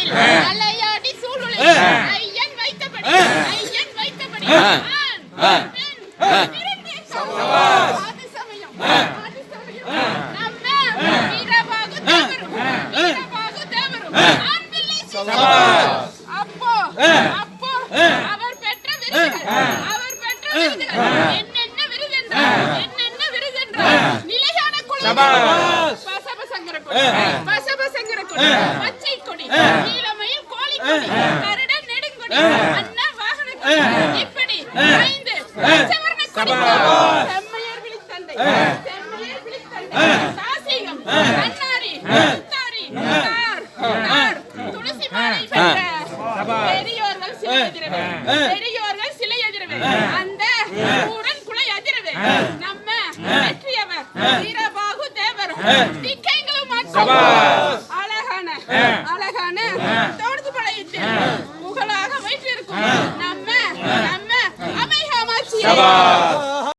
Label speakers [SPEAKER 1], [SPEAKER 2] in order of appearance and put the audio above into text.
[SPEAKER 1] மலையில் அலையாடி சூளுலை ஐயன் வைத்தபடி ஆண் பெண் இரண்டே அது சமயம் நம்ம வீரபாகு தேவரும் ஆண் பிள்ளை அப்போ அவர் பெற்ற விருதுகள் என்னென்ன விருதென்றால் நிலையான பசபசங்கர கொடி பச்சை கொடி நீலமயில் கோழி கொடி கருடன் நெடுங்கொடி அன்ன வாகன கொடி இப்படி 5 பச்சவர்ண கொடி செம்மையர் விழித்தந்தை சாசிகம் கண்ணாரி முத்தாரி தார் துளசி மாலை பெற்ற பெரியோர்கள் சிலை எதிரவே அந்த ஊரன் குலை எதிரவே நம்ம வெற்றியவர் வீரபாகு தேவர் திக்கைகளும் அழகான தோடுது பழையிட்டு புகழாக வைத்திருக்கும் நம்ம அமைகாமாட்சி